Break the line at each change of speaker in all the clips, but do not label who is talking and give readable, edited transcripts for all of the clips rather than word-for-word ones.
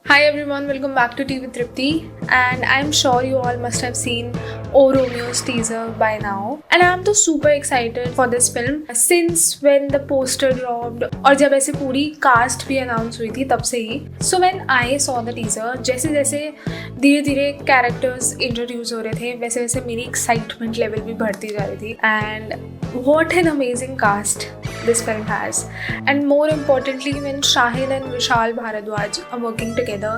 Hi everyone, welcome back to Tea with Tripti, and I'm sure you all must have seen O Romeo's teaser by now. And I'm तो super excited for this film since when the poster dropped और जब ऐसे पूरी cast भी announce हुई थी तब से ही. So when I saw the teaser, जैसे जैसे धीरे धीरे characters introduce हो रहे थे वैसे वैसे मेरी excitement level भी बढ़ती जा रही थी. And what an amazing cast this film has. And more importantly, when Shahid and Vishal Bharadwaj are working together,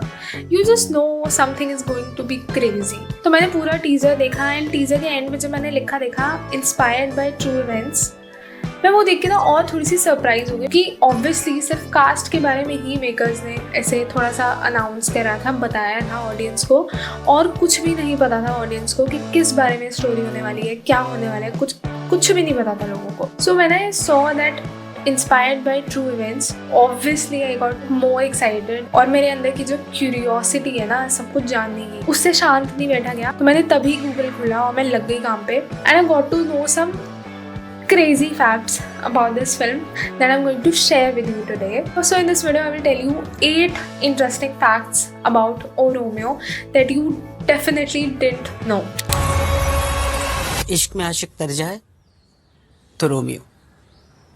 you just know something is going to be crazy. तो मैंने पूरा टीजर देखा and teaser के and में जब मैंने लिखा देखा इंस्पायर्ड बाय ट्रू इवेंट्स, मैं वो देख के ना और थोड़ी सी सरप्राइज हो गई कि ऑब्वियसली सिर्फ कास्ट के बारे में ही मेकर्स ने ऐसे थोड़ा सा अनाउंस करा था, बताया था ऑडियंस को, और कुछ भी नहीं पता था ऑडियंस को कि किस बारे में स्टोरी होने वाली है, क्या होने वाला है, कुछ भी नहीं पता था लोगों को. So when I saw that inspired by true events, obviously I got more excited और मेरे अंदर की जो curiosity है ना सब कुछ जानने की, उससे शांत नहीं बैठा गया. तो मैंने तभी गूगल खोला और मैं लग गई काम पे and I got to know some crazy facts about this film that I'm going to share with you today. So in this video I will tell you 8 interesting facts about O Romeo that you definitely didn't know.
इश्क में आशिक तर जाए तो Romeo,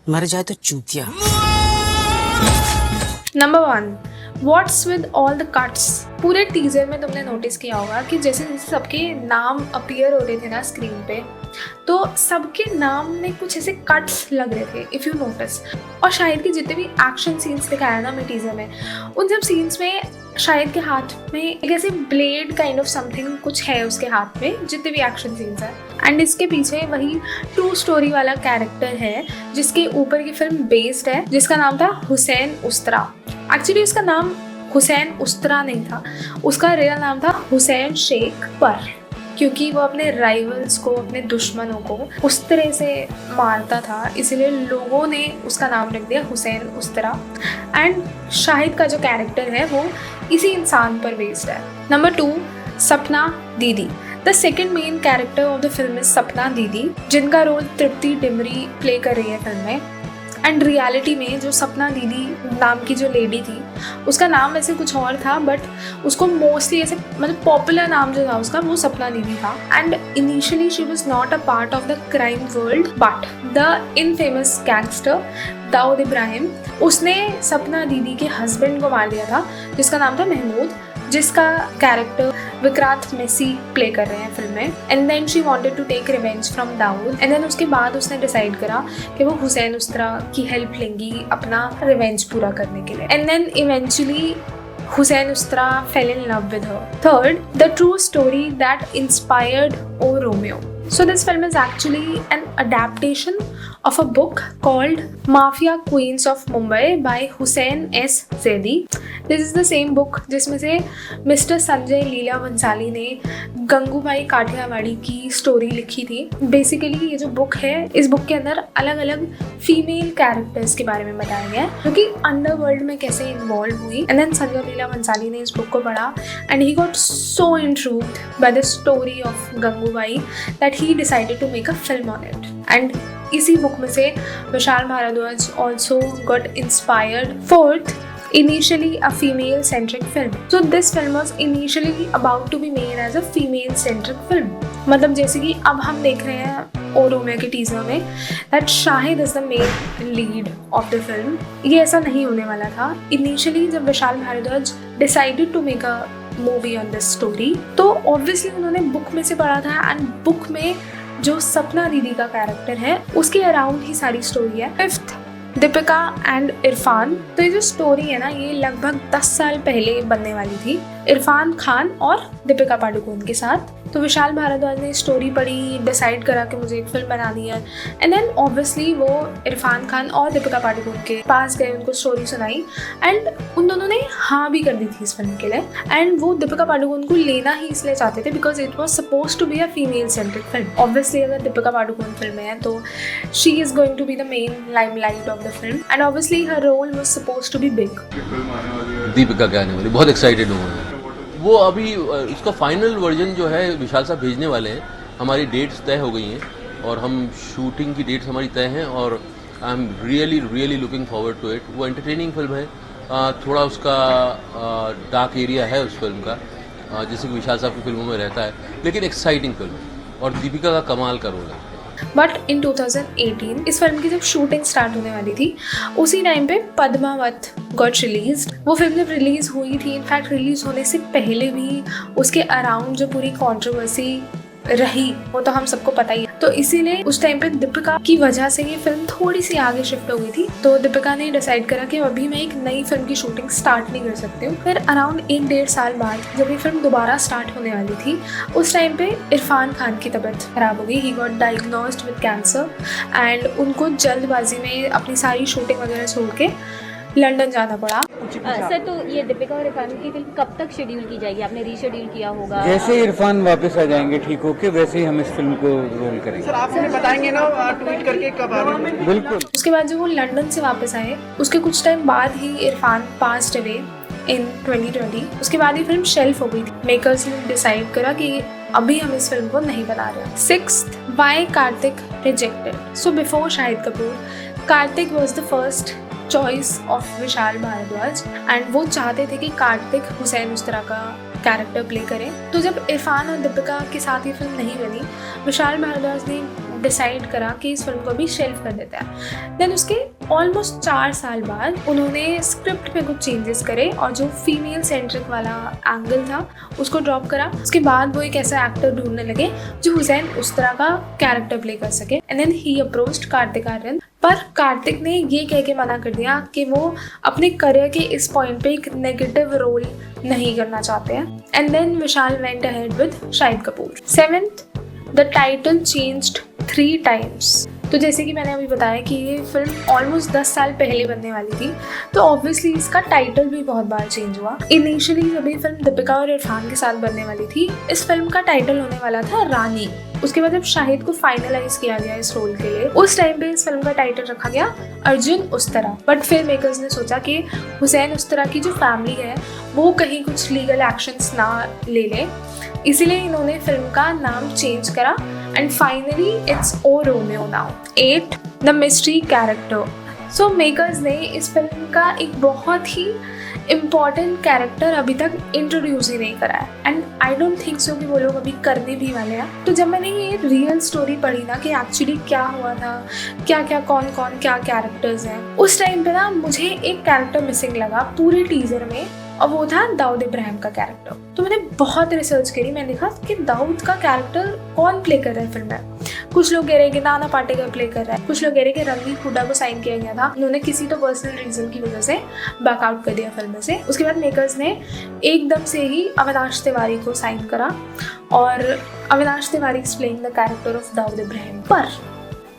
मर जाए तो चूतिया.
Number 1, What's with all the cuts? पूरे टीजर में तुमने नोटिस किया होगा कि जैसे जैसे सबके नाम अपीयर हो रहे थे ना स्क्रीन पे, तो सबके नाम में कुछ ऐसे कट्स लग रहे थे इफ़ यू नोटिस. और शाहिद के जितने भी एक्शन सीन्स दिखाया ना मैं टीजर में, उन सब सीन्स में शाहिद के हाथ में एक ऐसे ब्लेड काइंड ऑफ समथिंग कुछ है उसके हाथ में, जितने भी एक्शन सीन्स हैं. एंड इसके पीछे वही ट्रू स्टोरी वाला कैरेक्टर है जिसके ऊपर की फिल्म बेस्ड है, जिसका नाम था हुसैन उस्तरा. एक्चुअली उसका नाम हुसैन उस्तरा नहीं था, उसका रियल नाम था हुसैन शेख, पर क्योंकि वो अपने राइवल्स को, अपने दुश्मनों को उस तरह से मारता था इसलिए लोगों ने उसका नाम रख दिया हुसैन उस्तरा. एंड शाहिद का जो कैरेक्टर है वो इसी इंसान पर बेस्ड है. नंबर 2, सपना दीदी. The second main character of the film is सपना दीदी, जिनका रोल तृप्ति डिमरी प्ले कर रही है फिल्म में. एंड रियलिटी में जो सपना दीदी नाम की जो लेडी थी उसका नाम वैसे कुछ और था, बट उसको मोस्टली ऐसे मतलब पॉपुलर नाम जो था उसका वो सपना दीदी था. And initially she was not a part of the crime world, but the infamous gangster Dawood Ibrahim, उसने सपना दीदी के हस्बैंड को मार दिया था जिसका नाम था महमूद, जिसका कैरेक्टर विक्रांत मेसी प्ले कर रहे हैं फिल्म में. And then she wanted to take revenge from Dawood, and then उसके बाद उसने डिसाइड करा कि वो हुसैन उस्तरा की हेल्प लेंगी अपना रिवेंज पूरा करने के लिए. And then eventually Hussein Ustra fell in love with her. Third, the true story that inspired O Romeo. So this film is actually an adaptation of a book called Mafia Queens of Mumbai by Hussein S. Zaidi. This is the same book जिसमें से mister Sanjay Leela Bhansali ने गंगूबाई काठियावाड़ी की story लिखी थी. Basically ये जो book है, इस बुक के अंदर अलग अलग फीमेल कैरेक्टर्स के बारे में बताया गया है जो कि अंडरवर्ल्ड में कैसे इन्वॉल्व हुई. एंड देन संजय लीला भंसाली ने इस बुक को पढ़ा and he got so intrigued by the story of Gangubai that he decided to make a film on it. And इसी बुक में से Vishal Bhardwaj also got inspired. Fourth, initially a female centric film. So this film was initially about to be made as a female centric film. मतलब जैसे कि अब हम देख रहे हैं ओ रोमियो के टीजर में that Shahid is the main lead of the film. ये ऐसा नहीं होने वाला था. Initially जब Vishal Bhardwaj decided to make a movie on this story, तो obviously उन्होंने बुक में से पढ़ा था एंड बुक में जो सपना दीदी का कैरेक्टर है उसके अराउंड ही सारी स्टोरी है. Fifth, Deepika and Irfan. तो ये जो स्टोरी है ना ये लगभग 10 साल पहले बनने वाली थी इरफान खान और दीपिका पादुकोण के साथ. तो विशाल भारद्वाज ने स्टोरी पढ़ी, डिसाइड करा कि मुझे एक फिल्म बनानी है. एंड देन ऑब्वियसली वो इरफान खान और दीपिका पादुकोण के पास गए, उनको स्टोरी सुनाई एंड उन दोनों ने हाँ भी कर दी थी इस फिल्म के लिए. एंड वो दीपिका पादुकोण को लेना ही इसलिए चाहते थे because it was suppose to be a female centric film. Obviously अगर दीपिका पादुकोण फिल्म है तो she is going to be the main limelight of the film and obviously her role was suppose to be big.
Deepika क्या आने वाली, बहुत excited हूँ मैं. वो अभी इसका फाइनल वर्जन जो है विशाल साहब भेजने वाले हैं. हमारी डेट्स तय हो गई हैं और हम शूटिंग की डेट्स हमारी तय हैं और I am really looking forward to it. वो एंटरटेनिंग फिल्म है थोड़ा उसका डार्क एरिया है उस फिल्म का, जैसे कि विशाल साहब की फिल्मों में रहता है, लेकिन एक्साइटिंग फिल्म है और दीपिका का कमाल का रोल है।
बट इन 2018 इस फिल्म की जब शूटिंग स्टार्ट होने वाली थी, उसी टाइम पे पद्मावत गॉट रिलीज। वो फिल्म जब रिलीज हुई थी, इनफैक्ट रिलीज होने से पहले भी उसके अराउंड जो पूरी कंट्रोवर्सी रही वो तो हम सबको पता ही है। तो इसीलिए उस टाइम पे दीपिका की वजह से ये फिल्म थोड़ी सी आगे शिफ्ट हो गई थी। तो दीपिका ने डिसाइड करा कि अभी मैं एक नई फिल्म की शूटिंग स्टार्ट नहीं कर सकती हूँ। फिर अराउंड 1-1.5 साल बाद जब ये फिल्म दोबारा स्टार्ट होने वाली थी, उस टाइम पे इरफान खान की तबीयत खराब हो गई। He got diagnosed with cancer and उनको जल्दबाजी में अपनी सारी शूटिंग वगैरह छोड़ के लंदन जाना पड़ा।
सर, तो ये दीपिका और इरफान की फिल्म कब तक शेड्यूल की जाएगी? आपने रीशेड्यूल किया होगा?
जैसे इरफान वापस आ जाएंगे ठीक होके, वैसे ही हम इस फिल्म को रोल करेंगे।
सर, आप हमें बताएंगे ना ट्वीट करके कब आ रही है?
बिल्कुल।
उसके बाद जब वो लंदन से वापस आए, उसके कुछ टाइम बाद ही इरफान पास्ड अवे इन 2020। उसके बाद ये फिल्म शेल्फ हो गई थी। मेकर्स ने डिसाइड करा कि अभी हम इस फिल्म को नहीं बना रहे। 6th, why Kartik rejected. So before Shahid Kapoor, Kartik was the first choice of Vishal Bhardwaj and वो चाहते थे कि कार्तिक हुसैन उस तरह का कैरेक्टर प्ले करें। तो जब इरफान और दीपिका के साथ ये फिल्म नहीं बनी, विशाल भारद्वाज ने डिसाइड करा कि इस फिल्म को भी शेल्फ कर देता है। देन उसके ऑलमोस्ट 4 साल बाद उन्होंने स्क्रिप्ट में कुछ चेंजेस करे और जो फीमेल सेंट्रिक वाला एंगल था उसको ड्रॉप करा। उसके बाद वो एक ऐसा एक्टर ढूंढने लगे जो हुसैन उस तरह का कैरेक्टर प्ले कर सके। And then he approached Kartik Aaryan, पर कार्तिक ने ये कह के मना कर दिया कि वो अपने करियर के इस पॉइंट पे एक नेगेटिव रोल नहीं करना चाहते हैं। And then Vishal went ahead with Shahid Kapoor. 7th, the title changed 3 times। तो जैसे कि मैंने अभी बताया कि ये फिल्म ऑलमोस्ट 10 साल पहले बनने वाली थी, तो ऑब्वियसली इसका टाइटल भी बहुत बार चेंज हुआ। इनिशियली जब ये फिल्म दीपिका और इरफान के साथ बनने वाली थी, इस फिल्म का टाइटल होने वाला था रानी। उसके बाद जब शाहिद को फाइनलाइज किया गया इस रोल के लिए, उस टाइम पे इस फिल्म का टाइटल रखा गया अर्जुन उस्तरा। बट फिर मेकर्स ने सोचा कि हुसैन उस्तरा की जो फैमिली है वो कहीं कुछ लीगल एक्शंस ना ले ले, इसीलिए इन्होंने फिल्म का नाम चेंज करा and finally it's O Romeo now. 8, the mystery character. So makers ने इस फिल्म का एक बहुत ही इम्पॉर्टेंट कैरेक्टर अभी तक इंट्रोड्यूस ही नहीं करा है and I don't think so कि वो लोग अभी करने भी वाले हैं। तो जब मैंने ये रियल स्टोरी पढ़ी ना कि एक्चुअली क्या हुआ था, क्या क्या कौन कौन क्या कैरेक्टर्स हैं, उस टाइम पे ना मुझे एक कैरेक्टर मिसिंग लगा पूरे टीजर में और वो था दाऊद इब्राहिम का कैरेक्टर। तो मैंने बहुत रिसर्च करी, मैंने देखा कि दाऊद का कैरेक्टर कौन प्ले कर रहा है फिल्म में। कुछ लोग कह रहे हैं कि नाना पाटेकर प्ले कर रहा है, कुछ लोग कह रहे हैं कि रणदीप हुड्डा को साइन किया गया था, उन्होंने किसी तो पर्सनल रीजन की वजह से बैकआउट कर दिया फिल्म से। उसके बाद मेकर्स ने एकदम से ही अविनाश तिवारी को साइन करा और Avinash Tiwari is playing the character of Dawood Ibrahim. पर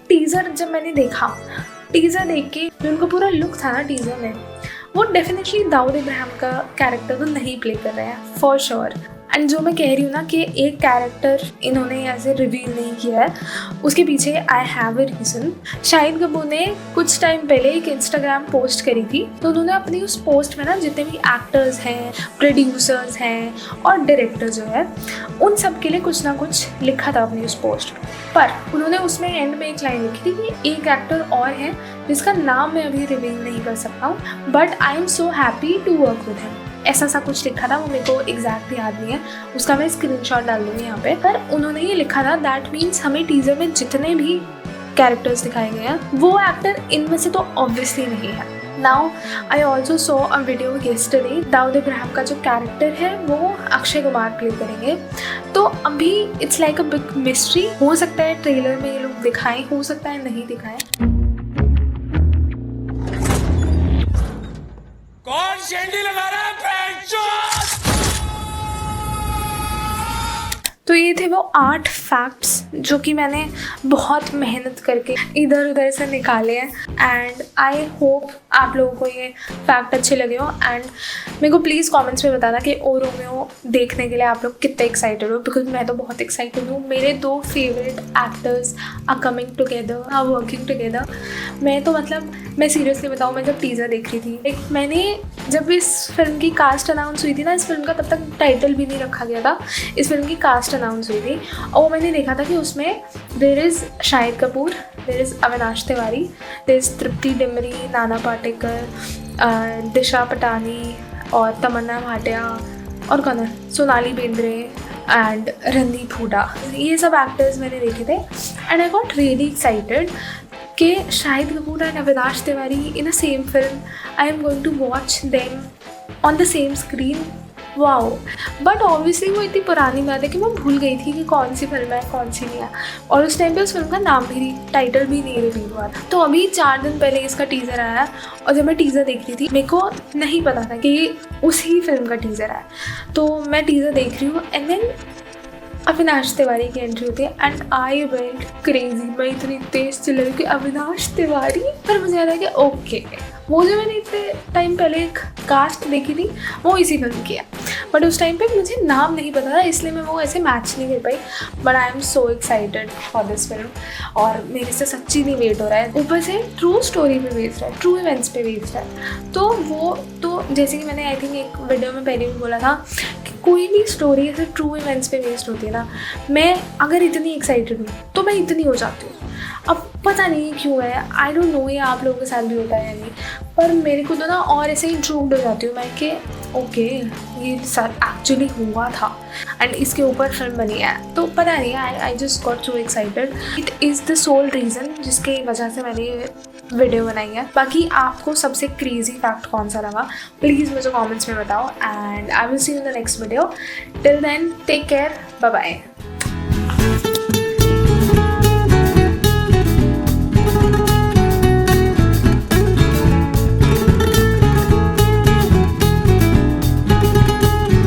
टीजर जब मैंने देखा, टीजर देख के जो उनका पूरा लुक था ना टीजर में, वो डेफिनेटली दाऊद इब्राहिम का कैरेक्टर तो नहीं प्ले कर रहे हैं फॉर श्योर। एंड जो मैं कह रही हूँ ना कि एक कैरेक्टर इन्होंने ऐसे रिवील नहीं किया है, उसके पीछे I have a reason. Shahid Kapoor ने कुछ टाइम पहले एक इंस्टाग्राम पोस्ट करी थी, तो उन्होंने अपनी उस पोस्ट में ना जितने भी एक्टर्स हैं, प्रोड्यूसर्स हैं और डायरेक्टर जो है, उन सब के लिए कुछ ना कुछ लिखा था अपनी उस पोस्ट में। पर उन्होंने उसमें एंड में एक लाइन लिखी थी कि एक एक्टर और है जिसका नाम मैं अभी रिवील नहीं कर सकता हूँ, but I am so happy to work with him. ऐसा सा कुछ लिखा था, वो मेरे को एग्जैक्ट याद नहीं है, उसका मैं स्क्रीनशॉट डाल दूँगी यहाँ पे। पर उन्होंने ये लिखा था दैट मीन्स हमें टीजर में जितने भी कैरेक्टर्स दिखाए गए हैं वो एक्टर इनमें से तो ऑब्वियसली नहीं है। Now I also saw a video yesterday, Dawood Ibrahim का जो कैरेक्टर है वो अक्षय कुमार प्ले करेंगे। तो अभी it's like a big mystery, हो सकता है ट्रेलर में ये लोग दिखाएं, हो सकता है नहीं दिखाएं।
कौन शेंडी लगा रहा है?
तो ये थे वो 8 फैक्ट्स जो कि मैंने बहुत मेहनत करके इधर उधर से निकाले हैं एंड आई होप आप लोगों को ये फैक्ट अच्छे लगे हो। एंड मेरे को प्लीज़ कमेंट्स में बताना कि ओ रोमियो देखने के लिए आप लोग कितने एक्साइटेड हो, बिकॉज मैं तो बहुत एक्साइटेड हूँ। मेरे 2 favourite actors are coming together, are working together. मैं तो मतलब मैं सीरियसली बताऊँ, मैं जब टीज़र देख रही थी, मैंने जब इस फिल्म की कास्ट अनाउंस हुई थी ना, इस फिल्म का तब तक टाइटल भी नहीं रखा गया था, इस फिल्म की कास्ट अनाउंस हुई थी और वो मैंने देखा था कि उसमें there is Shahid Kapoor, there is Avinash Tiwari, there is Tripti Dimri, Nana Patekar दिशा पटानी और तमन्ना भाटिया और कौन है, सोनाली बेंद्रे एंड रणदीप हुडा, ये सब एक्टर्स मैंने देखे थे and I got really excited कि Shahid Kapoor and Avinash Tiwari in a same film, I am going to watch them on the same screen. Wow. But obviously वो इतनी पुरानी बात है कि मैं भूल गई थी कि कौन सी फिल्म है कौन सी नहीं है, और उस टाइम पे उस फिल्म का नाम भी टाइटल भी नहीं रिवील हुआ था। तो अभी 4 दिन पहले इसका टीज़र आया और जब मैं टीज़र देख रही थी मेरे को नहीं पता था कि ये उसी फिल्म का टीज़र है। तो मैं टीज़र देख रही हूँ एंड देन अविनाश तिवारी की एंट्री होती है एंड आई वेंट क्रेजी। मैं इतनी तेज चिल्ला रही कि अविनाश तिवारी। पर मुझे याद है कि ओके, वो जो मैंने इतने टाइम पहले एक कास्ट देखी थी वो इसी फिल्म की है, बट उस टाइम पे मुझे नाम नहीं पता था इसलिए मैं वो ऐसे मैच नहीं कर पाई। But I am so excited for this film और मेरे से सच्ची नहीं वेट हो रहा है। ऊपर से ट्रू स्टोरी पे बेस्ड है, ट्रू इवेंट्स पे बेस्ड है, तो वो तो जैसे कि मैंने आई थिंक एक वीडियो में पहले भी बोला था कि कोई भी स्टोरी ऐसे ट्रू इवेंट्स पे बेस्ड होती है ना, मैं अगर इतनी एक्साइटेड हूँ तो मैं इतनी हो जाती हूँ। अब पता नहीं क्यों है, आई डोंट नो ये आप लोगों के साथ भी होता है या नहीं, पर मेरे को तो ना और ऐसे ही इंट्रूड हो जाती हूँ मैं कि ओके ये सर एक्चुअली हुआ था एंड इसके ऊपर फिल्म बनी है। तो पता नहीं, I just got so excited. It is the soul reason जिसकी वजह से मैंने ये वीडियो बनाई है। बाकी आपको सबसे क्रेजी फैक्ट कौन सा लगा प्लीज़ मुझे कमेंट्स में बताओ and I will see you in the next video. Till then take care, bye bye.